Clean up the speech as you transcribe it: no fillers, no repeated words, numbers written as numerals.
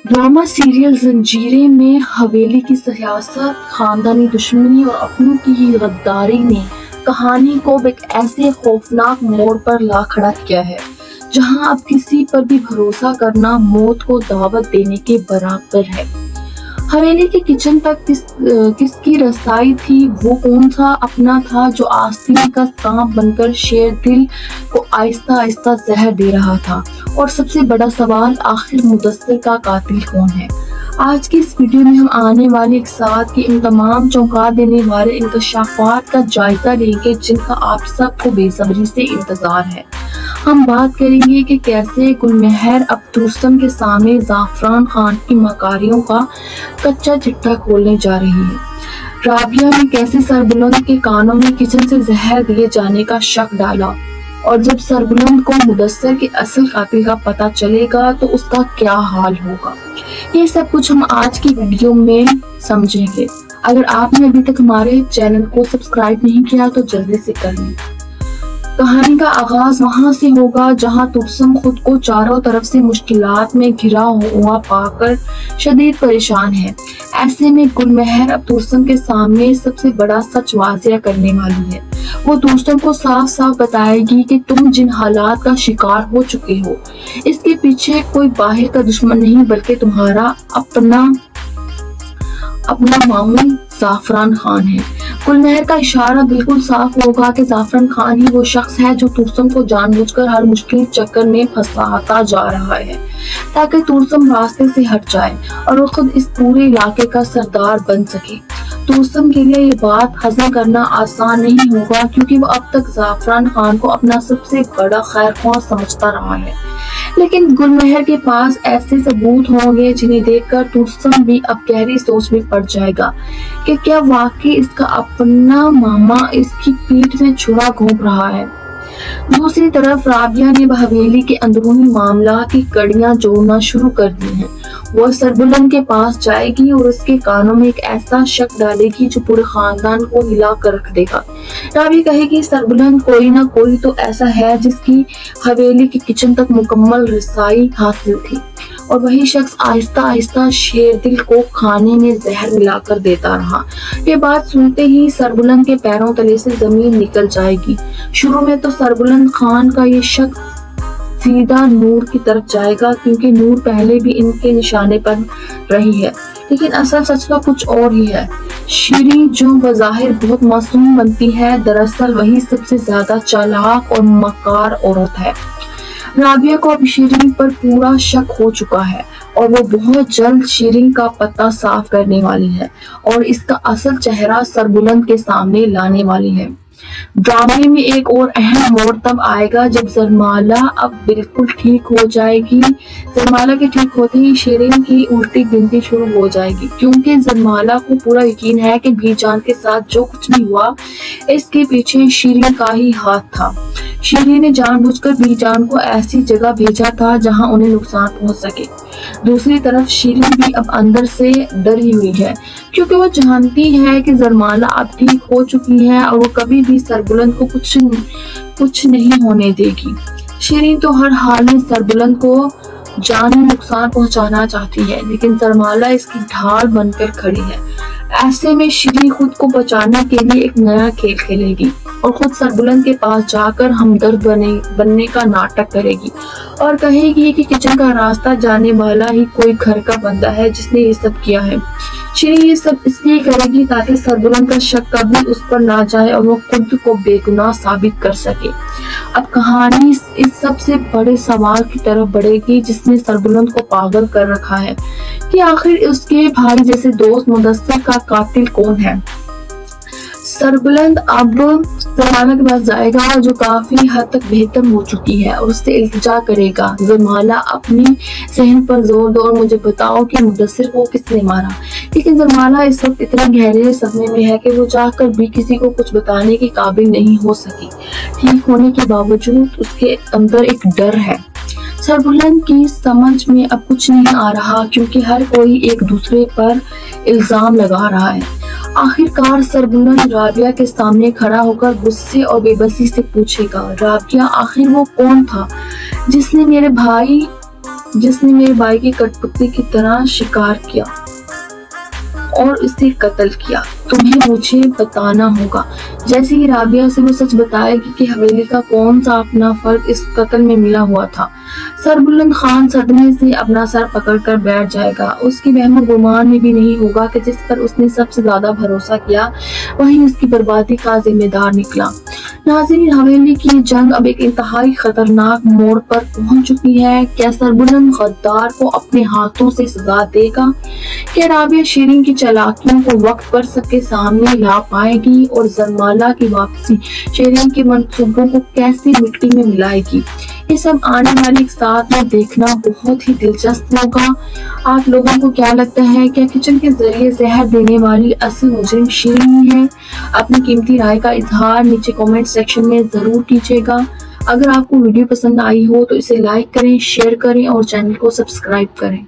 Drama serial जंजीरें में हवेली की सियासत, खानदानी दुश्मनी और अपनों की ही गद्दारी ने कहानी को एक ऐसे खौफनाक मोड़ पर ला खड़ा किया है जहां अब किसी पर भी भरोसा करना मौत को दावत देने के बराबर है। हवेली के किचन तक किसकी रसाई थी? वो कौन सा अपना था जो आस्तीन का सांप बनकर शेर दिल को आहिस्ता आहिस्ता जहर दे रहा था? और सबसे बड़ा सवाल, आखिर मुदस्सिर का कातिल कौन है? आज की इस वीडियो में हम आने वाले एक साथ के इन तमाम चौंका देने वाले इंकशाफात का जायजा लेंगे जिनका आप सबको बेसब्री से इंतजार है। हम बात करेंगे कि कैसे गुलमहर अब तुर्सम के सामने ज़ाफ़रान खान की मकारियों का कच्चा चिट्ठा खोलने जा रही है। राबिया ने कैसे सरबुलंद के कानों में किचन से जहर दिए जाने का शक डाला, और जब सरबुलंद को मुदस्सिर के असल कातिल का पता चलेगा तो उसका क्या हाल होगा। ये सब कुछ हम आज की वीडियो में समझेंगे। अगर आपने अभी तक हमारे चैनल को सब्सक्राइब नहीं किया तो जल्दी से कर लें। कहानी का आगाज वहां से होगा जहां तुर्सम खुद को चारों तरफ से मुश्किलात में घिरा हुआ पाकर शदीद परेशान है। ऐसे में गुलमहर अब तुर्सम के सामने सबसे बड़ा सच वाज़िया करने वाली है। वो तुर्सम को साफ साफ बताएगी कि तुम जिन हालात का शिकार हो चुके हो, इसके पीछे कोई बाहर का दुश्मन नहीं बल्कि तुम्हारा अपना मामूल ज़ाफ़रान खान है। गुलमहर का इशारा बिल्कुल साफ होगा कि ज़ाफ़रान खान ही वो शख्स है जो तुर्सम को जानबूझकर हर मुश्किल चक्कर में फंसाता जा रहा है ताकि तुर्सम रास्ते से हट जाए और वो खुद इस पूरे इलाके का सरदार बन सके। तुर्सम के लिए ये बात हजम करना आसान नहीं होगा क्योंकि वो अब तक ज़ाफ़रान खान को अपना सबसे बड़ा खैरख्वाह समझता रहा है, लेकिन गुलमहर के पास ऐसे सबूत होंगे जिन्हें देखकर तुर्सम भी अब गहरी सोच में पड़ जाएगा कि क्या वाकई इसका अपना मामा इसकी पीठ में छुरा घोंप रहा है। दूसरी तरफ राबिया ने हवेली के अंदरूनी मामला की कड़ियां जोड़ना शुरू कर दी हैं। वो सरबुलंद के पास जाएगी और उसके कानों में एक ऐसा शक डालेगी जो पूरे खानदान को हिला कर रख देगा। राबिया कहेगी सरबुलंद कोई ना कोई तो ऐसा है जिसकी हवेली के किचन तक मुकम्मल रसाई हासिल थी, और वही शख्स आहिस्ता आहिस्ता शेर दिल को खाने में जहर मिलाकर देता रहा। ये बात सुनते ही सरबुलंद के पैरों तले से जमीन निकल जाएगी। शुरू में तो सरबुलंद खान का ये शख्स सीधा नूर की तरफ जाएगा क्योंकि नूर पहले भी इनके निशाने पर रही है, लेकिन असल सच तो कुछ और ही है। शीरी जो बज़ाहिर बहुत मासूम बनती है, दरअसल वही सबसे ज्यादा चालाक और मकार औरत है। राबिया को अब शीरीन पर पूरा शक हो चुका है और वो बहुत जल्द शीरीन का पता साफ करने वाली है और इसका असल चेहरा सरबुलंद के सामने लाने वाली है। ड्रामे में एक और अहम मोड़ तब आएगा जब जरमाला अब बिल्कुल ठीक हो जाएगी। जरमाला के ठीक होते ही शीरीन की उल्टी गिनती शुरू हो जाएगी क्योंकि जरमाला को पूरा यकीन है कि बीजान के साथ जो कुछ भी हुआ इसके पीछे शीरीन का ही हाथ था। शीरीन ने जानबूझकर बीजान को ऐसी जगह भेजा था जहां उन्हें नुकसान पहुंच सके। दूसरी तरफ शीरीन भी अब अंदर से डरी हुई है क्योंकि वो जानती है कि जरमाला अब ठीक हो चुकी है और वो कभी भी सरबुलंद को कुछ नहीं होने देगी। शीरीन तो हर हाल में सरबुलंद को जानी नुकसान पहुंचाना चाहती है, लेकिन जरमाला इसकी ढाल बनकर खड़ी है। ऐसे में शीरीन खुद को बचाने के लिए एक नया खेल खेलेगी और खुद सरबुलंद के पास जाकर हमदर्द बनने का नाटक करेगी और कहेगी कि किचन का रास्ता जाने वाला ही कोई घर का बंदा है जिसने ये सब किया है। शीरीन ये सब इसलिए करेगी ताकि सरबुलंद का शक कभी उस पर ना जाए और वो खुद को बेगुनाह साबित कर सके। अब कहानी इस सबसे बड़े सवाल की तरफ बढ़ेगी जिसने सरबुलंद को पागल कर रखा है कि आखिर उसके भाई जैसे दोस्त मुदस्सिर का कातिल कौन है। सरबुलंद अब जरमाला के पास जाएगा जो काफी हद तक बेहतर हो चुकी है और उससे इल्तिजा करेगा, जरमाला अपनी सहन पर जोर दो और मुझे बताओ कि मुदस्सिर को किसने मारा। लेकिन जरमाला इस वक्त इतने गहरे सदमे में है कि वो चाहकर भी किसी को कुछ बताने के काबिल नहीं हो सकी। ठीक होने के बावजूद उसके अंदर एक डर है। सरबुलंद की समझ में अब कुछ नहीं आ रहा क्योंकि हर कोई एक दूसरे पर इल्जाम लगा रहा है। आखिरकार सरबुलंद राबिया के सामने खड़ा होकर गुस्से और बेबसी से पूछेगा, राबिया आखिर वो कौन था जिसने मेरे भाई جس نے میرے بھائی کی کٹپتی کی طرح شکار کیا اور اسے قتل کیا، تمہیں مجھے بتانا ہوگا۔ جیسے ہی رابعہ سے وہ سچ بتائے گی کہ حویلی کا کون سا اپنا فرد اس قتل میں ملا ہوا تھا، سربلند خان صدمے سے اپنا سر پکڑ کر بیٹھ جائے گا۔ اس کی وہم و گمان میں بھی نہیں ہوگا کہ جس پر اس نے سب سے زیادہ بھروسہ کیا وہی اس کی بربادی کا ذمہ دار نکلا۔ ناظرین، حویلی کی یہ جنگ اب ایک انتہائی خطرناک موڑ پر پہنچ چکی ہے۔ کیا سربلند غدار کو اپنے ہاتھوں سے سزا دے گا؟ کیا رابعہ شیرین کی چالاکیوں کو وقت پر سب کے سامنے لا پائے گی اور زرمالہ کی واپسی شیرین کے منصوبوں کو کیسے مٹی میں ملائے گی؟ یہ سب آنے والی ایک ساتھ میں دیکھنا بہت ہی دلچسپ ہوگا۔ آپ لوگوں کو کیا لگتا ہے، کیا کچن کے ذریعے زہر دینے والی اصل مجرم شیرین ہی ہے؟ اپنی قیمتی رائے کا اظہار نیچے کامنٹ سیکشن میں ضرور کیجیے گا۔ اگر آپ کو ویڈیو پسند آئی ہو تو اسے لائک کریں، شیئر کریں اور چینل کو سبسکرائب کریں۔